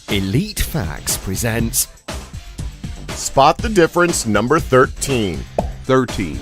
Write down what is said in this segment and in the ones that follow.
Elite Facts presents Spot the Difference number 13. 13.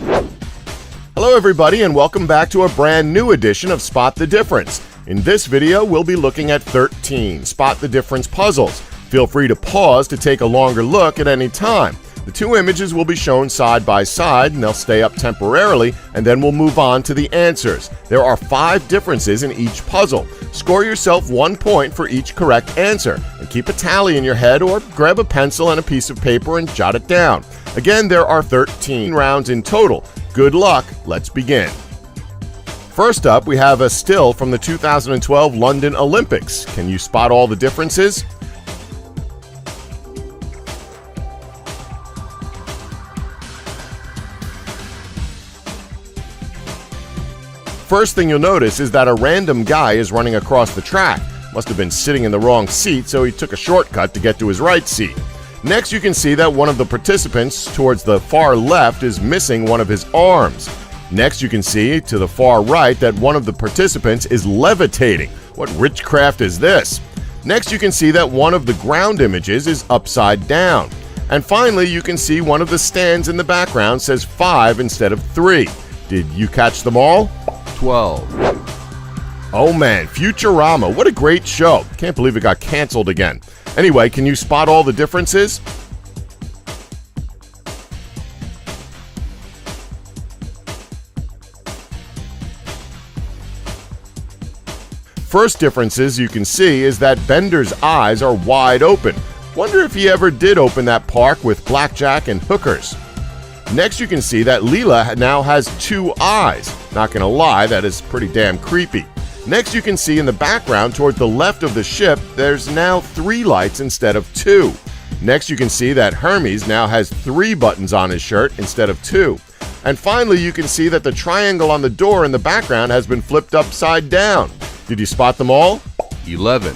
Hello everybody and welcome back to a brand new edition of Spot the Difference. In this video we'll be looking at 13 Spot the Difference puzzles. Feel free to pause to take a longer look at any time. The two images will be shown side by side and they'll stay up temporarily, and then we'll move on to the answers. There are 5 differences in each puzzle. Score yourself 1 point for each correct answer, and keep a tally in your head or grab a pencil and a piece of paper and jot it down. Again, there are 13 rounds in total. Good luck, let's begin. First up, we have a still from the 2012 London Olympics. Can you spot all the differences? First thing you'll notice is that a random guy is running across the track. Must have been sitting in the wrong seat, so he took a shortcut to get to his right seat. Next, you can see that one of the participants towards the far left is missing one of his arms. Next, you can see to the far right that one of the participants is levitating. What witchcraft is this? Next, you can see that one of the ground images is upside down. And finally, you can see one of the stands in the background says 5 instead of 3. Did you catch them all? 12. Oh man, Futurama, what a great show. Can't believe it got canceled again. Anyway, can you spot all the differences? First differences you can see is that Bender's eyes are wide open. Wonder if he ever did open that park with blackjack and hookers. Next, you can see that Leela now has 2 eyes. Not gonna lie, that is pretty damn creepy. Next, you can see in the background toward the left of the ship, there's now 3 lights instead of 2. Next, you can see that Hermes now has 3 buttons on his shirt instead of 2. And finally, you can see that the triangle on the door in the background has been flipped upside down. Did you spot them all? 11.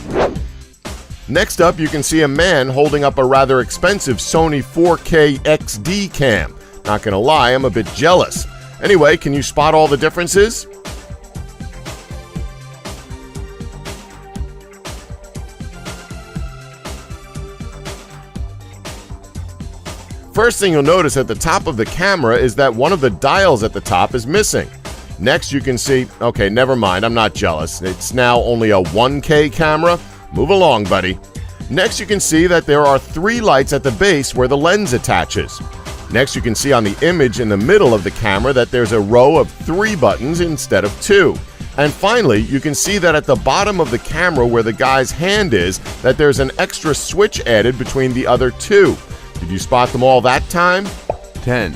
Next up, you can see a man holding up a rather expensive Sony 4K XD cam. Not gonna lie, I'm a bit jealous. Anyway, can you spot all the differences? First thing you'll notice at the top of the camera is that one of the dials at the top is missing. Next you can see, okay, never mind, I'm not jealous. It's now only a 1K camera. Move along, buddy. Next you can see that there are 3 lights at the base where the lens attaches. Next, you can see on the image in the middle of the camera that there's a row of 3 buttons instead of 2. And finally, you can see that at the bottom of the camera where the guy's hand is, that there's an extra switch added between the other 2. Did you spot them all that time? 10.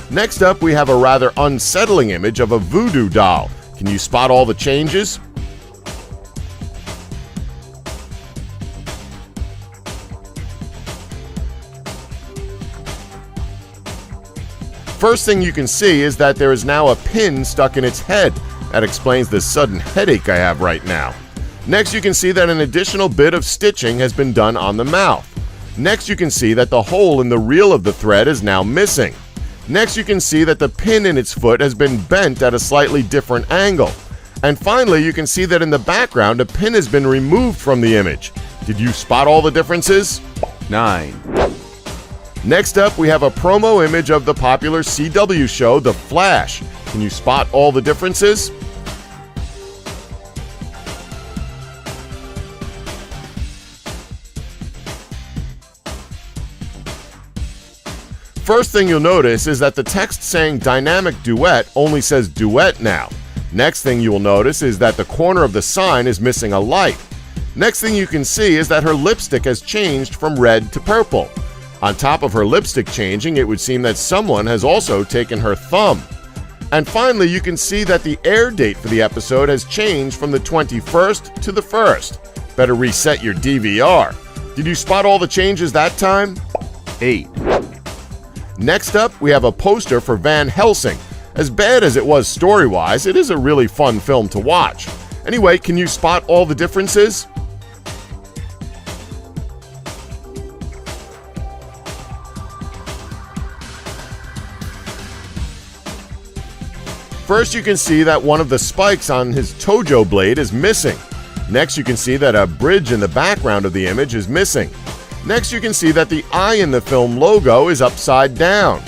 Next up, we have a rather unsettling image of a voodoo doll. Can you spot all the changes? First thing you can see is that there is now a pin stuck in its head. That explains the sudden headache I have right now. Next, you can see that an additional bit of stitching has been done on the mouth. Next, you can see that the hole in the reel of the thread is now missing. Next, you can see that the pin in its foot has been bent at a slightly different angle. And finally, you can see that in the background, a pin has been removed from the image. Did you spot all the differences? 9. Next up, we have a promo image of the popular CW show, The Flash. Can you spot all the differences? First thing you'll notice is that the text saying Dynamic Duet only says Duet now. Next thing you will notice is that the corner of the sign is missing a light. Next thing you can see is that her lipstick has changed from red to purple. On top of her lipstick changing, it would seem that someone has also taken her thumb. And finally, you can see that the air date for the episode has changed from the 21st to the 1st. Better reset your DVR. Did you spot all the changes that time? 8. Next up, we have a poster for Van Helsing. As bad as it was story-wise, it is a really fun film to watch. Anyway, can you spot all the differences? First, you can see that one of the spikes on his Tojo blade is missing. Next, you can see that a bridge in the background of the image is missing. Next, you can see that the eye in the film logo is upside down.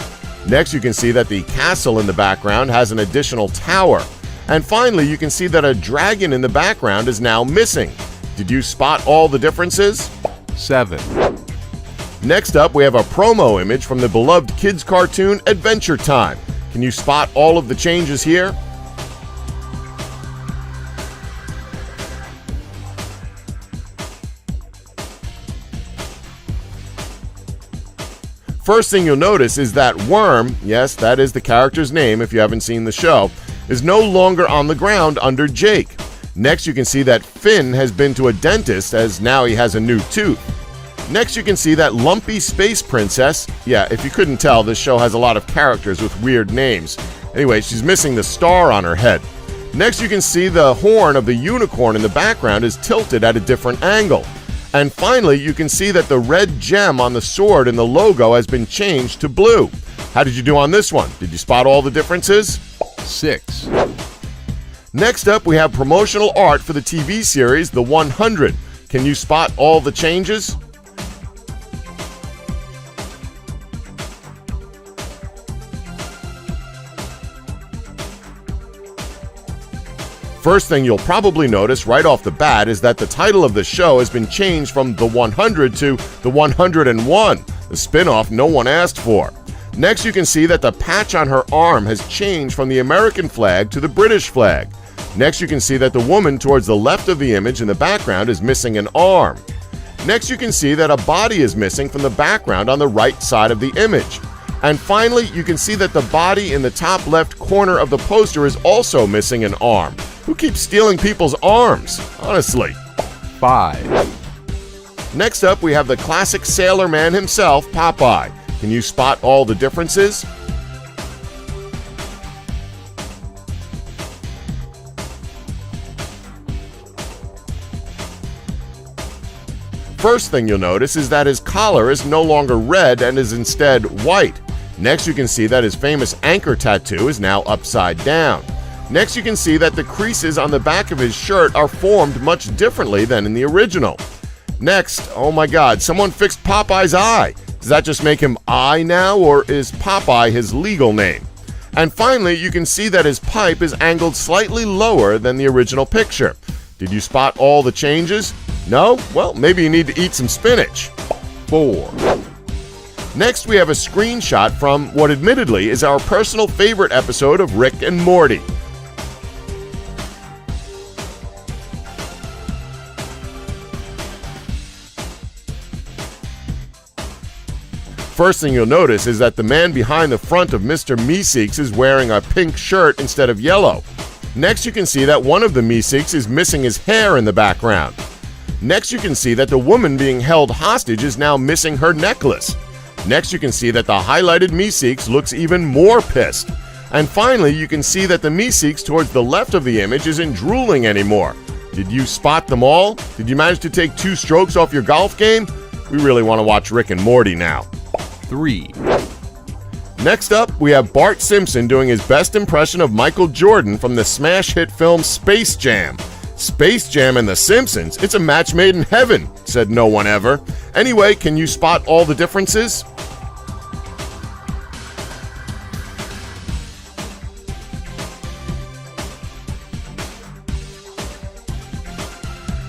Next, you can see that the castle in the background has an additional tower. And finally, you can see that a dragon in the background is now missing. Did you spot all the differences? 7, Next up, we have a promo image from the beloved kids cartoon Adventure Time. Can you spot all of the changes here? First thing you'll notice is that Worm, yes, that is the character's name if you haven't seen the show, is no longer on the ground under Jake. Next, you can see that Finn has been to a dentist as now he has a new tooth. Next, you can see that Lumpy Space Princess, yeah, if you couldn't tell, this show has a lot of characters with weird names. Anyway, she's missing the star on her head. Next, you can see the horn of the unicorn in the background is tilted at a different angle. And finally, you can see that the red gem on the sword in the logo has been changed to blue. How did you do on this one? Did you spot all the differences? 6, Next up, we have promotional art for the TV series The 100. Can you spot all the changes? First thing you'll probably notice right off the bat is that the title of the show has been changed from The 100 to The 101, the spin-off no one asked for. Next, you can see that the patch on her arm has changed from the American flag to the British flag. Next, you can see that the woman towards the left of the image in the background is missing an arm. Next, you can see that a body is missing from the background on the right side of the image. And finally, you can see that the body in the top left corner of the poster is also missing an arm. Who keeps stealing people's arms? Honestly. 5, Next up, we have the classic sailor man himself, Popeye. Can you spot all the differences? First thing you'll notice is that his collar is no longer red and is instead white. Next, you can see that his famous anchor tattoo is now upside down. Next, you can see that the creases on the back of his shirt are formed much differently than in the original. Next, oh my god, someone fixed Popeye's eye. Does that just make him I now, or is Popeye his legal name? And finally, you can see that his pipe is angled slightly lower than the original picture. Did you spot all the changes? No? Well, maybe you need to eat some spinach. 4, Next, we have a screenshot from what admittedly is our personal favorite episode of Rick and Morty. First thing you'll notice is that the man behind the front of Mr. Meeseeks is wearing a pink shirt instead of yellow. Next, you can see that one of the Meeseeks is missing his hair in the background. Next, you can see that the woman being held hostage is now missing her necklace. Next, you can see that the highlighted Meeseeks looks even more pissed. And finally, you can see that the Meeseeks towards the left of the image isn't drooling anymore. Did you spot them all? Did you manage to take 2 strokes off your golf game? We really want to watch Rick and Morty now. 3, Next up, we have Bart Simpson doing his best impression of Michael Jordan from the smash hit film Space Jam. Space Jam and The Simpsons? It's a match made in heaven, said no one ever. Anyway, can you spot all the differences?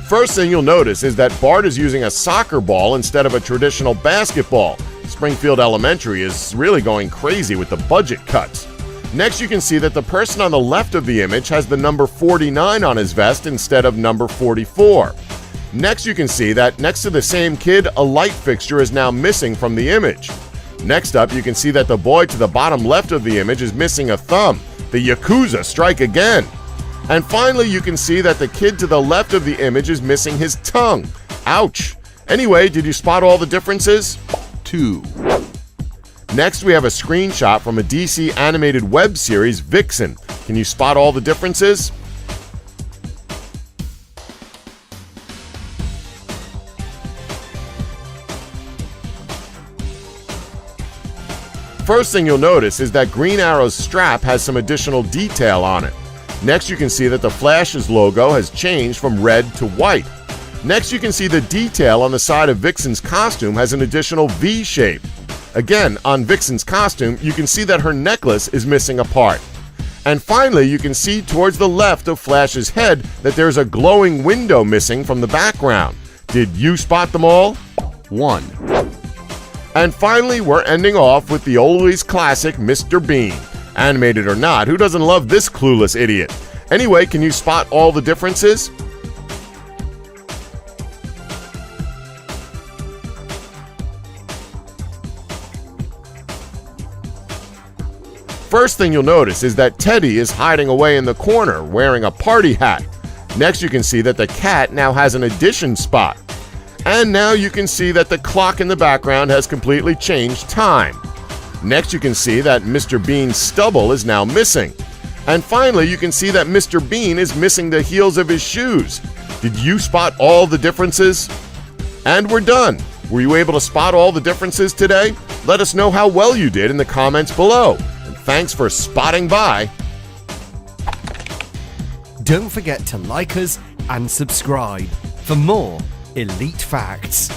First thing you'll notice is that Bart is using a soccer ball instead of a traditional basketball. Springfield Elementary is really going crazy with the budget cuts. Next, you can see that the person on the left of the image has the number 49 on his vest instead of number 44. Next, you can see that next to the same kid, a light fixture is now missing from the image. Next up, you can see that the boy to the bottom left of the image is missing a thumb. The Yakuza strike again. And finally, you can see that the kid to the left of the image is missing his tongue. Ouch. Anyway, did you spot all the differences? 2, Next, we have a screenshot from a DC animated web series, Vixen. Can you spot all the differences? First thing you'll notice is that Green Arrow's strap has some additional detail on it. Next, you can see that the Flash's logo has changed from red to white. Next, you can see the detail on the side of Vixen's costume has an additional V shape. Again, on Vixen's costume, you can see that her necklace is missing a part. And finally, you can see towards the left of Flash's head that there's a glowing window missing from the background. Did you spot them all? 1. And finally, we're ending off with the always classic Mr. Bean. Animated or not, who doesn't love this clueless idiot? Anyway, can you spot all the differences? First thing you'll notice is that Teddy is hiding away in the corner wearing a party hat. Next, you can see that the cat now has an addition spot. And now you can see that the clock in the background has completely changed time. Next, you can see that Mr. Bean's stubble is now missing. And finally, you can see that Mr. Bean is missing the heels of his shoes. Did you spot all the differences? And we're done. Were you able to spot all the differences today? Let us know how well you did in the comments below. And thanks for spotting by. Don't forget to like us and subscribe for more elite facts.